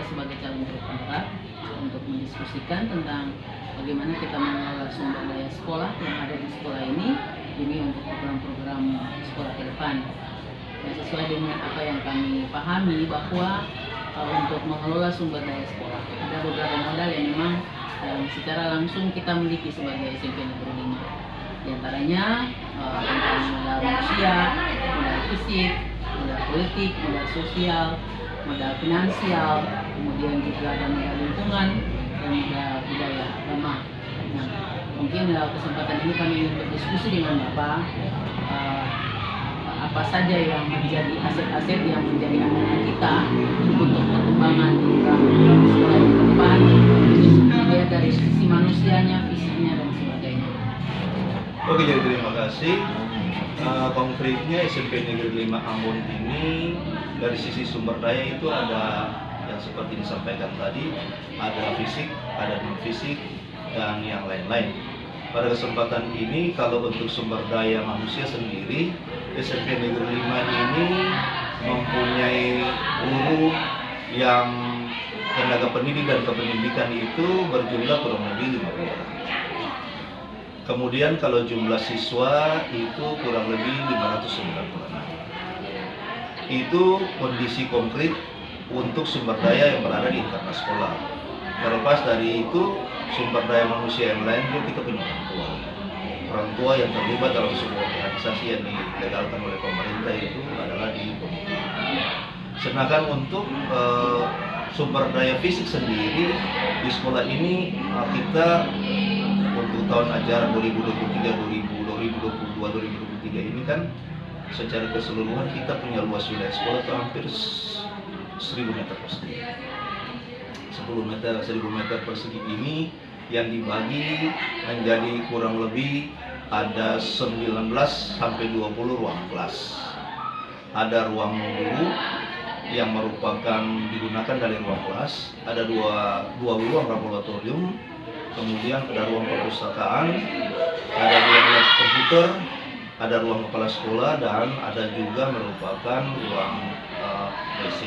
saya sebagai calon direktorat untuk mendiskusikan tentang bagaimana kita mengelola sumber daya sekolah yang ada di sekolah ini untuk program-program sekolah ke depan. Dan sesuai dengan apa yang kami pahami bahwa untuk mengelola sumber daya sekolah ada beberapa modal yang memang secara langsung kita miliki sebagai SMP Negeri 5. Di antaranya tentang modal manusia, modal fisik, modal politik, modal sosial, modal finansial, kemudian juga ada modal lingkungan dan modal budaya agama. Nah, mungkin dalam kesempatan ini kami ingin berdiskusi dengan Bapak apa saja yang menjadi aset-aset yang menjadi andalan kita untuk perkembangan sekolah ke depan, dilihat dari sisi manusianya, fisiknya dan sebagainya. Oke, jadi terima kasih. Konkretnya SMP Negeri 5 Ambon ini dari sisi sumber daya itu ada yang seperti disampaikan tadi, ada fisik, ada non fisik, dan yang lain-lain. Pada kesempatan ini kalau untuk sumber daya manusia sendiri, SMP Negeri 5 ini mempunyai guru yang tenaga pendidik dan kependidikan itu berjumlah kurang lebih 50 orang. Kemudian kalau jumlah siswa itu kurang lebih 596. Itu kondisi konkret untuk sumber daya yang berada di internal sekolah. Terlepas dari itu, sumber daya manusia yang lain juga kita punya orang tua yang terlibat dalam sebuah organisasi yang dilegalkan oleh pemerintah itu adalah di komite. Sedangkan untuk sumber daya fisik sendiri di sekolah ini kita untuk tahun ajaran 2023 ini kan secara keseluruhan kita punya luas wilayah sekolah itu hampir 1000 meter persegi. 1000 meter persegi ini yang dibagi menjadi kurang lebih ada 19 sampai 20 ruang kelas. Ada ruang guru yang merupakan digunakan dari ruang kelas, ada dua ruang laboratorium, kemudian ada ruang perpustakaan, ada ruang lab komputer, ada ruang kepala sekolah, dan ada juga merupakan ruang WC.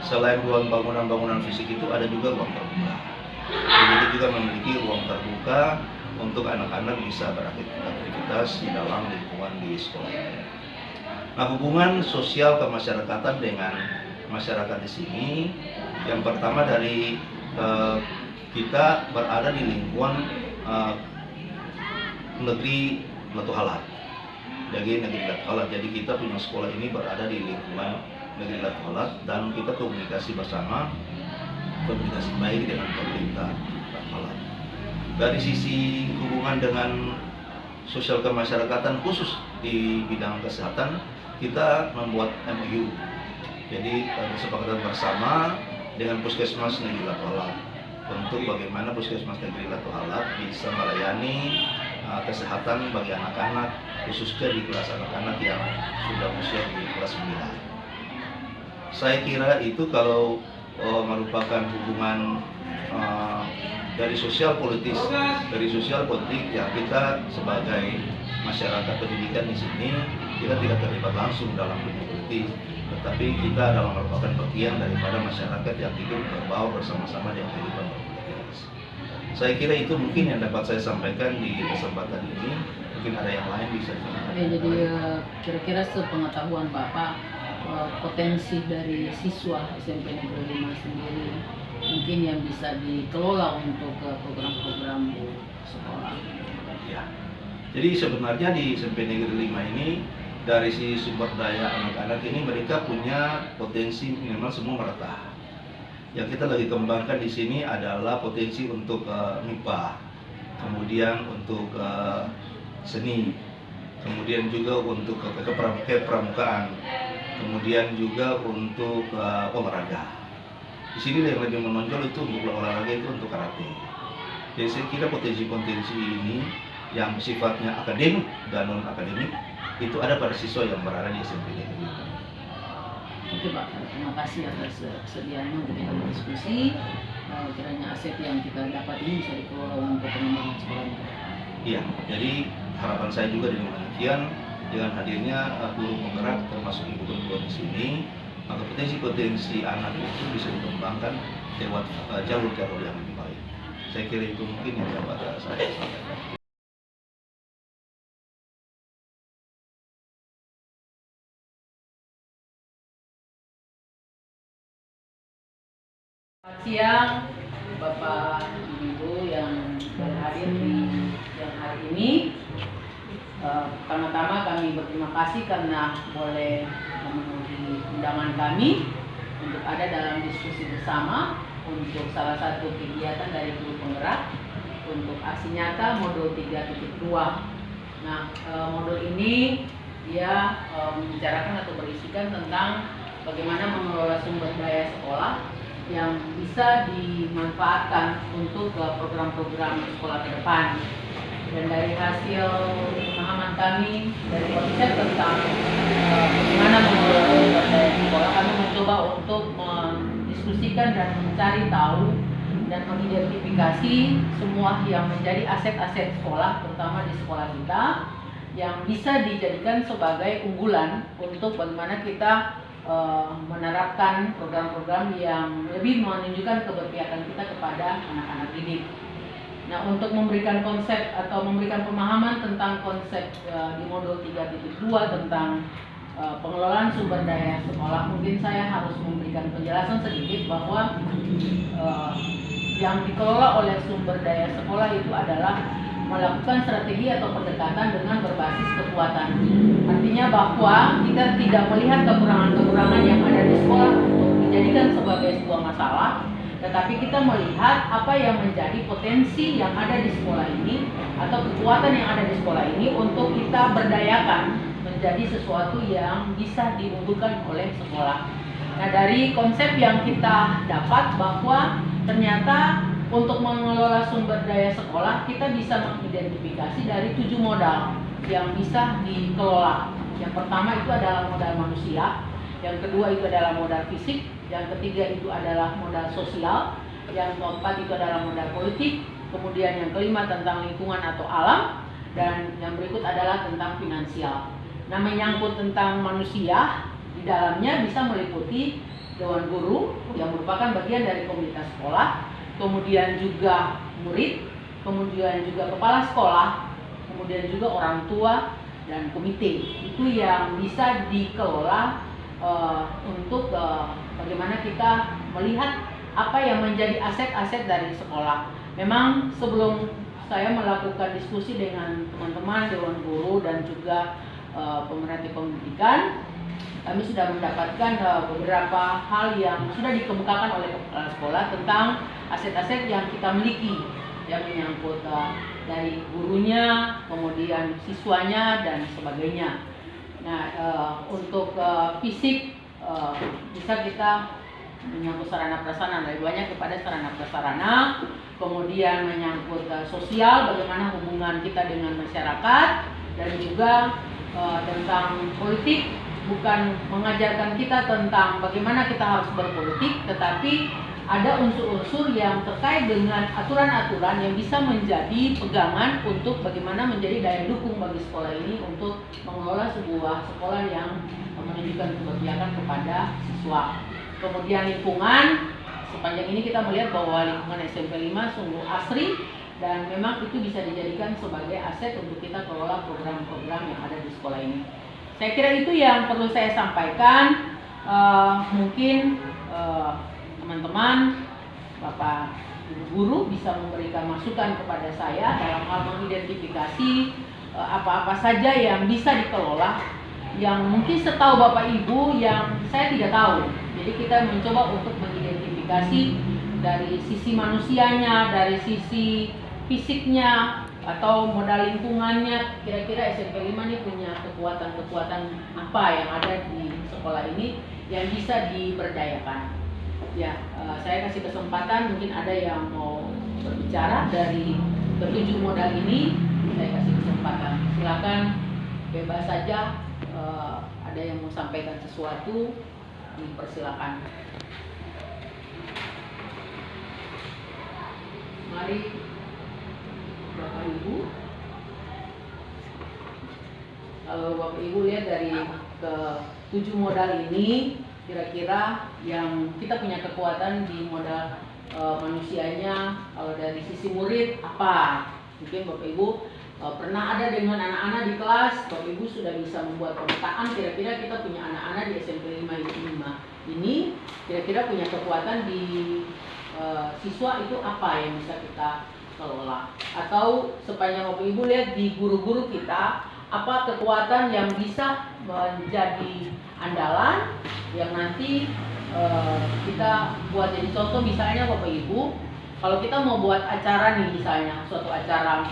Selain ruang bangunan fisik itu ada juga ruang terbuka. Begitu juga memiliki ruang terbuka untuk anak-anak bisa beraktivitas di dalam lingkungan di sekolah. Nah, hubungan sosial kemasyarakatan dengan masyarakat di sini, yang pertama dari kita berada di lingkungan negeri Latu Halat. Jadi kita punya sekolah ini berada di lingkungan negeri Latu Halat dan kita komunikasi baik dengan pemerintah Latu Halat. Dari sisi hubungan dengan sosial kemasyarakatan khusus di bidang kesehatan, kita membuat MOU. Jadi kesepakatan bersama dengan Puskesmas Negeri Latu Halat untuk bagaimana Puskesmas Negeri Latu Halat bisa melayani kesehatan bagi anak-anak, khususnya di kelas anak-anak yang sudah usia di kelas 9. Saya kira itu kalau merupakan hubungan dari sosial politik ya, kita sebagai masyarakat pendidikan di sini kita tidak terlibat langsung dalam dunia politik, tetapi kita adalah merupakan bagian daripada masyarakat yang hidup berbaur bersama-sama dengan kehidupan berpolitik. Saya kira itu mungkin yang dapat saya sampaikan di kesempatan ini. Mungkin ada yang lain bisa disampaikan. Jadi kira-kira sepengetahuan Bapak, potensi dari siswa SMP Negeri 5 sendiri mungkin yang bisa dikelola untuk program-program sekolah. Ya. Jadi sebenarnya di SMP Negeri 5 ini dari si sumber daya anak-anak ini mereka punya potensi minimal semua merata. Yang kita lagi kembangkan di sini adalah potensi untuk MIPA, kemudian untuk seni, kemudian juga untuk kepramukaan, kemudian juga untuk olahraga. Di sini yang lebih menonjol itu untuk olahraga itu untuk karate. Jadi saya kira potensi-potensi ini yang sifatnya akademik dan non akademik itu ada pada siswa yang berada di SMP Negeri 5. Oke Pak, terima kasih atas kesediaannya untuk kita berdiskusi. Kiranya aset yang kita dapat ini bisa dikelola untuk pengembangan sekolah ini. Iya, jadi harapan saya juga dengan demikian, dengan hadirnya guru penggerak termasuk ibu ketua di sini, maka potensi-potensi anak itu bisa dikembangkan dikembangkan lewat jalur-jalur yang lebih baik. Saya kira itu mungkin yang dapat saya sampaikan. Selamat siang Bapak Ibu yang berhadir di siang hari ini. Pertama-tama kami berterima kasih karena boleh memenuhi undangan kami untuk ada dalam diskusi bersama untuk salah satu kegiatan dari Guru Penggerak untuk aksi nyata modul 3.2. Nah, modul ini dia membicarakan atau berisikan tentang bagaimana mengelola sumber daya sekolah yang bisa dimanfaatkan untuk program-program sekolah ke depan. Dan dari hasil pemahaman kami dari konsep tentang bagaimana mengelola sumber daya sekolah, kami mencoba untuk mendiskusikan dan mencari tahu dan mengidentifikasi semua yang menjadi aset-aset sekolah, terutama di sekolah kita, yang bisa dijadikan sebagai unggulan untuk bagaimana kita menerapkan program-program yang lebih menunjukkan keberpihakan kita kepada anak-anak didik. Nah, untuk memberikan konsep atau memberikan pemahaman tentang konsep di modul 3.2 tentang pengelolaan sumber daya sekolah, mungkin saya harus memberikan penjelasan sedikit bahwa yang dikelola oleh sumber daya sekolah itu adalah melakukan strategi atau pendekatan dengan berbasis kekuatan. Artinya bahwa kita tidak melihat kekurangan-kekurangan yang ada di sekolah untuk dijadikan sebagai sebuah masalah, tetapi kita melihat apa yang menjadi potensi yang ada di sekolah ini atau kekuatan yang ada di sekolah ini untuk kita berdayakan menjadi sesuatu yang bisa diunggulkan oleh sekolah. Nah, dari konsep yang kita dapat bahwa ternyata untuk mengelola sumber daya sekolah, kita bisa mengidentifikasi dari 7 modal yang bisa dikelola. Yang pertama itu adalah modal manusia, yang kedua itu adalah modal fisik, yang ketiga itu adalah modal sosial, yang keempat itu adalah modal politik, kemudian yang kelima tentang lingkungan atau alam, dan yang berikut adalah tentang finansial. Nah, menyangkut tentang manusia, di dalamnya bisa meliputi Dewan Guru yang merupakan bagian dari komunitas sekolah, kemudian juga murid, kemudian juga kepala sekolah, kemudian juga orang tua dan komite. Itu yang bisa dikelola untuk bagaimana kita melihat apa yang menjadi aset-aset dari sekolah. Memang sebelum saya melakukan diskusi dengan teman-teman Dewan Guru dan juga pemerhati pendidikan, kami sudah mendapatkan beberapa hal yang sudah dikemukakan oleh kepala sekolah tentang aset-aset yang kita miliki, yang menyangkut dari gurunya, kemudian siswanya dan sebagainya. Nah, untuk fisik bisa kita menyangkut sarana prasarana, dari banyak kepada sarana prasarana, kemudian menyangkut sosial, bagaimana hubungan kita dengan masyarakat, dan juga tentang politik, bukan mengajarkan kita tentang bagaimana kita harus berpolitik, tetapi ada unsur-unsur yang terkait dengan aturan-aturan yang bisa menjadi pegangan untuk bagaimana menjadi daya dukung bagi sekolah ini untuk mengelola sebuah sekolah yang menunjukkan keberpihakan kepada siswa. Kemudian lingkungan, sepanjang ini kita melihat bahwa lingkungan SMP 5 sungguh asri dan memang itu bisa dijadikan sebagai aset untuk kita kelola program-program yang ada di sekolah ini. Saya kira itu yang perlu saya sampaikan. Mungkin teman-teman, Bapak Ibu Guru bisa memberikan masukan kepada saya dalam hal mengidentifikasi apa-apa saja yang bisa dikelola, yang mungkin setahu Bapak Ibu yang saya tidak tahu. Jadi kita mencoba untuk mengidentifikasi dari sisi manusianya, dari sisi fisiknya, atau modal lingkungannya, kira-kira SMP 5 ini punya kekuatan-kekuatan apa yang ada di sekolah ini yang bisa diberdayakan. Ya, saya kasih kesempatan, mungkin ada yang mau berbicara dari ketujuh modal ini, saya kasih kesempatan. Silakan bebas saja, ada yang mau sampaikan sesuatu, dipersilakan. Mari Bapak Ibu, kalau Bapak Ibu lihat dari ke 7 modal ini, kira-kira yang kita punya kekuatan di modal manusianya. Kalau dari sisi murid apa? Mungkin Bapak Ibu pernah ada dengan anak-anak di kelas, Bapak Ibu sudah bisa membuat pemetaan kira-kira kita punya anak-anak di SMP 5 ini kira-kira punya kekuatan di siswa itu apa yang bisa kita kelola, atau sepanjang Bapak Ibu lihat di guru-guru kita apa kekuatan yang bisa menjadi andalan yang nanti kita buat jadi contoh. Misalnya Bapak Ibu, kalau kita mau buat acara nih, misalnya suatu acara,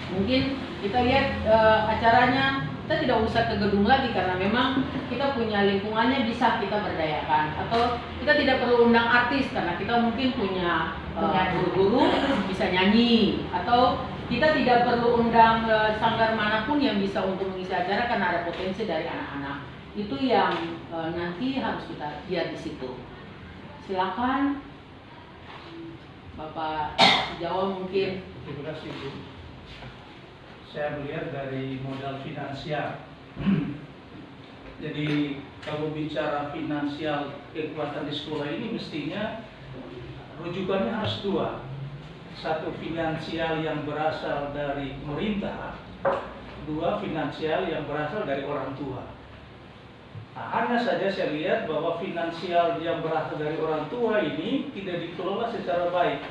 mungkin kita lihat acaranya kita tidak usah ke gedung lagi karena memang kita punya lingkungannya bisa kita berdayakan, atau kita tidak perlu undang artis karena kita mungkin punya guru-guru bisa nyanyi, atau kita tidak perlu undang sanggar manapun yang bisa untuk mengisi acara karena ada potensi dari anak-anak. Itu yang nanti harus kita lihat di situ. Silakan Bapak Jawa mungkin. Terima kasih Bu. Saya melihat dari modal finansial. Jadi kalau bicara finansial kekuatan di sekolah ini mestinya rujukannya harus dua. Satu, finansial yang berasal dari pemerintah. Dua, finansial yang berasal dari orang tua. Nah, hanya saja saya lihat bahwa finansial yang berasal dari orang tua ini tidak dikelola secara baik.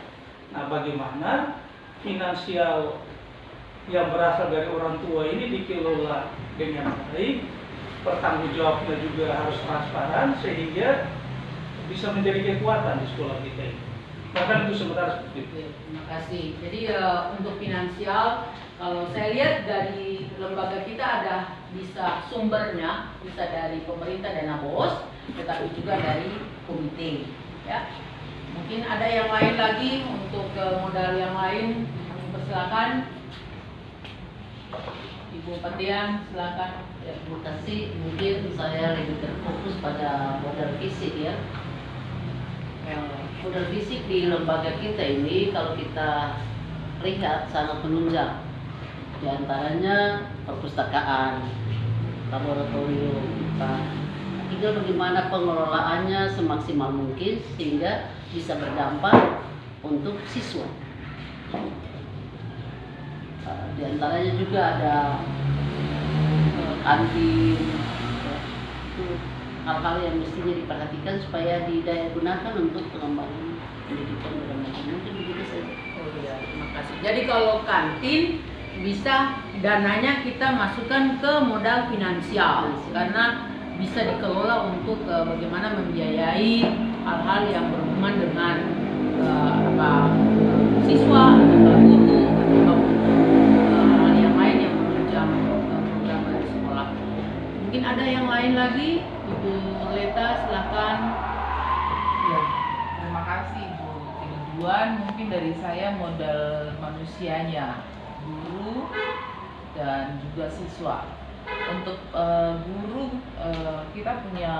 Nah, bagaimana finansial yang berasal dari orang tua ini dikelola dengan baik, pertanggungjawabnya juga harus transparan sehingga bisa menjadi kekuatan di sekolah kita ini. Bahkan itu sementara seperti itu. Terima kasih. Jadi untuk finansial, kalau saya lihat dari lembaga kita ada bisa sumbernya bisa dari pemerintah dana BOS, tetapi juga dari komite. Ya, mungkin ada yang lain lagi untuk modal yang lain. Kami persilakan. Ibu Patian, silakan. Ya, terima kasih. Mungkin saya lebih terfokus pada modal fisik ya. Modal fisik di lembaga kita ini kalau kita lihat sangat menunjang. Di antaranya perpustakaan, laboratorium. Tinggal bagaimana pengelolaannya semaksimal mungkin sehingga bisa berdampak untuk siswa. Di antaranya juga ada kantin, itu hal-hal yang mestinya diperhatikan supaya didaya gunakan untuk pengembangan pendidikan dan mungkin begitu saja. Oh iya, terima kasih. Jadi kalau kantin bisa dananya kita masukkan ke modal finansial karena bisa dikelola untuk bagaimana membiayai hal-hal yang berhubungan dengan siswa atau guru atau hal yang lain yang menunjang program dari sekolah. Mungkin ada yang lain lagi, Ibu Leta, silakan. Ya, terima kasih Bu Ridwan. Mungkin dari saya modal manusianya, guru dan juga siswa. Untuk guru, kita punya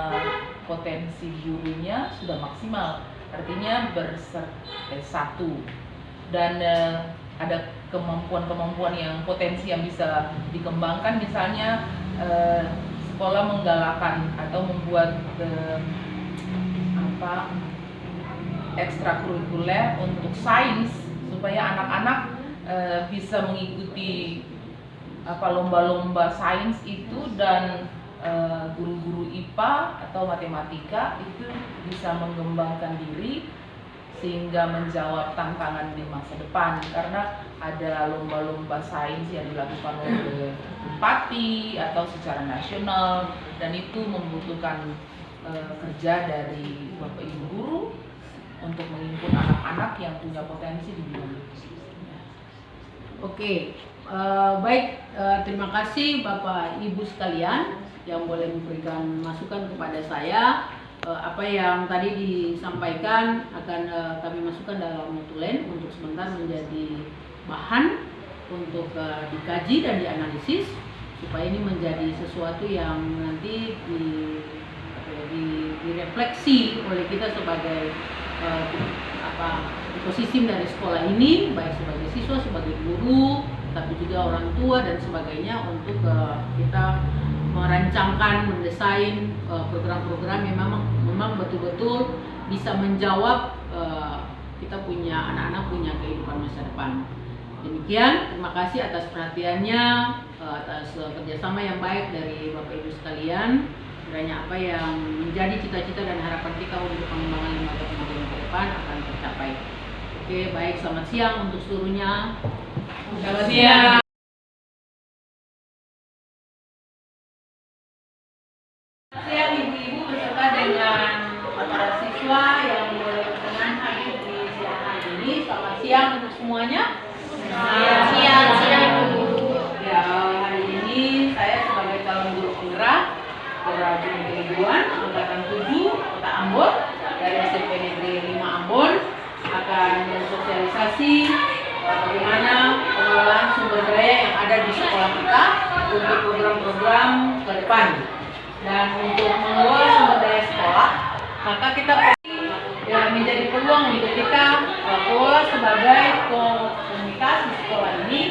potensi gurunya sudah maksimal, artinya satu, dan ada kemampuan-kemampuan yang potensi yang bisa dikembangkan, misalnya sekolah menggalakkan atau membuat ekstrakurikuler untuk sains supaya anak-anak bisa mengikuti lomba-lomba sains itu, dan guru-guru IPA atau matematika itu bisa mengembangkan diri sehingga menjawab tantangan di masa depan, karena ada lomba-lomba sains yang dilakukan oleh Bupati atau secara nasional, dan itu membutuhkan kerja dari Bapak Ibu guru untuk menginput anak-anak yang punya potensi di bidang itu. Oke, baik, terima kasih Bapak Ibu sekalian yang boleh memberikan masukan kepada saya. Apa yang tadi disampaikan akan kami masukkan dalam notulen untuk sebentar menjadi bahan untuk dikaji dan dianalisis supaya ini menjadi sesuatu yang nanti direfleksi oleh kita sebagai ekosistem dari sekolah ini, baik sebagai siswa, sebagai guru, tapi juga orang tua dan sebagainya, untuk kita merancangkan, mendesain program-program yang memang memang betul-betul bisa menjawab kita punya anak-anak punya kehidupan masa depan. Demikian, terima kasih atas perhatiannya, atas kerjasama yang baik dari Bapak Ibu sekalian. Kiranya apa yang menjadi cita-cita dan harapan kita untuk pengembangan lembaga pendidikan ke depan akan tercapai. Oke, baik, selamat siang untuk seluruhnya. Selamat siang. Siang ibu-ibu beserta dengan para siswa yang berkenan hadir di siang hari ini. Selamat siang untuk semuanya. Selamat siang, Ya, hari ini saya sebagai calon guru penggerak Berajin Kehidupan Angkatan 7 Kota Ambon dari SMP Negeri 5 Ambon akan mensosialisasi bagaimana pengelolaan sumber daya yang ada di sekolah kita untuk program-program ke depan. Dan untuk mengelola sumber daya sekolah, maka kita menjadi peluang untuk kita kelola sebagai komunitas di sekolah ini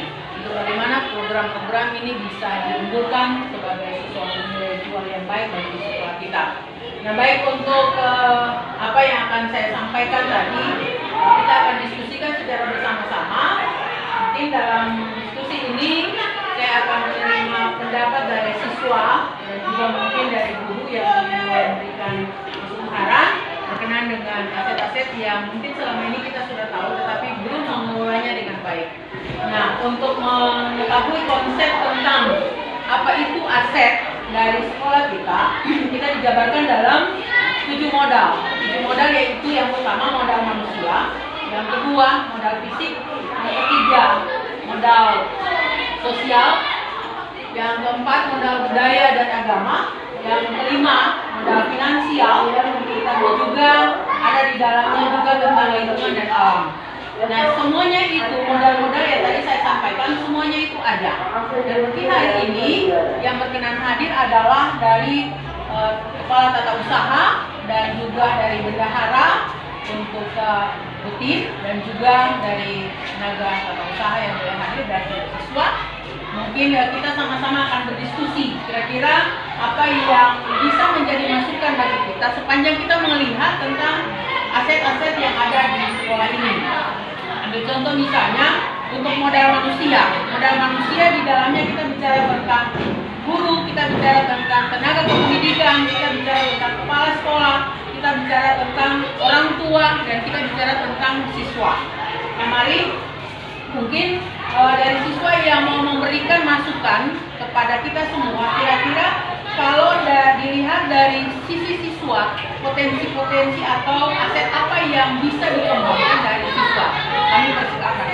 untuk bagaimana program-program ini bisa diunggulkan sebagai sesuatu nilai jual yang baik bagi sekolah kita. Nah, baik untuk apa yang akan saya sampaikan tadi, kita akan diskusikan secara bersama-sama. Mungkin dalam diskusi ini saya akan menerima pendapat dari siswa dan juga mungkin dari guru yang memberikan masukan berkenaan dengan aset-aset yang mungkin selama ini kita sudah tahu tetapi belum mengelolanya dengan baik. Nah, untuk mengetahui konsep tentang apa itu aset dari sekolah kita, kita dijabarkan dalam 7 modal. 7 modal yaitu yang pertama modal manusia, yang kedua modal fisik, yang ketiga modal sosial, yang keempat modal budaya dan agama, yang kelima modal finansial, dan juga ada di dalamnya juga tentang lingkungan dan alam. Nah, semuanya itu modal-modal yang tadi saya sampaikan semuanya itu ada. Dan mungkin hari ini yang berkenan hadir adalah dari kepala tata usaha dan juga dari bendahara untuk rutin dan juga dari tenaga tata usaha yang boleh hadir dan siswa. Mungkin kita sama-sama akan berdiskusi kira-kira apa yang bisa menjadi masukan bagi kita sepanjang kita melihat tentang aset-aset yang ada di sekolah ini. Ambil contoh misalnya untuk modal manusia. Modal manusia di dalamnya kita bicara tentang guru, kita bicara tentang tenaga kependidikan, kita bicara tentang kepala sekolah, kita bicara tentang orang tua, dan kita bicara tentang siswa. Nah, mari mungkin dari siswa yang mau memberikan masukan kepada kita semua, kira-kira kalau dilihat dari sisi siswa, potensi-potensi atau aset apa yang bisa dikembangkan dari siswa? Kami persilakan.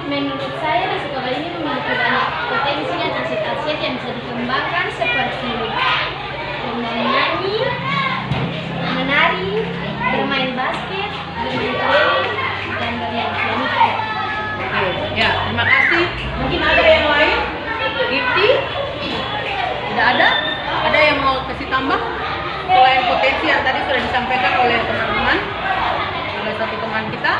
Menurut saya di sekolah ini memiliki banyak potensi dan aset-aset yang bisa dikembangkan seperti menyanyi, menari, bermain basket, bermain ukulele, dan bermain piano. Ya, terima kasih. Mungkin ada yang lain? Gifty? Tidak ada? Ada yang mau kasih tambah? Selain potensi yang tadi sudah disampaikan oleh teman-teman, oleh satu teman kita.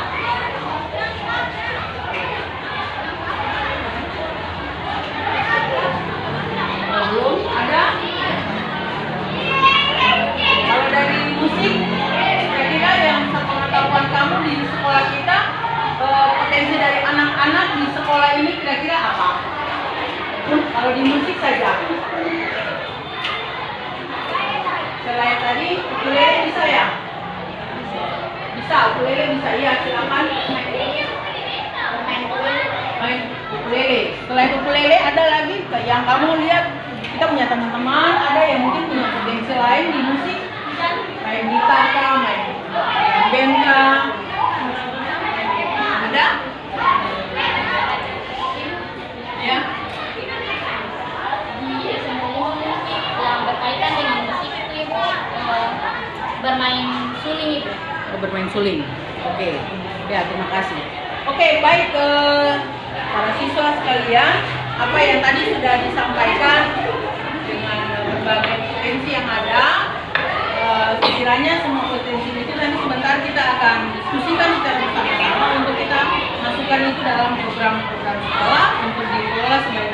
Belum ada? Kalau dari musik, kira-kira yang sepengetahuan kamu di sekolah kita, potensi dari anak-anak di sekolah ini kira-kira apa? Kalau di musik saja. Selain tadi, ukulele bisa ya? Bisa, ukulele bisa. Iya, silakan. Main ukulele. Selain ukulele ada lagi yang kamu lihat, kita punya teman-teman, ada yang mungkin punya potensi lain di musik, main gitar kah, main band kah? Ada? Ya. Di semua yang berkaitan dengan musik itu ibu bermain suling itu. Bermain suling. Oke. Ya, terima kasih. Oke, baik para siswa sekalian, apa yang tadi sudah disampaikan dengan berbagai potensi yang ada, sekiranya semua potensi itu nanti sebentar kita akan diskusikan secara bersama-sama untuk kita masukkan itu dalam program-program sekolah untuk dikelola sebaik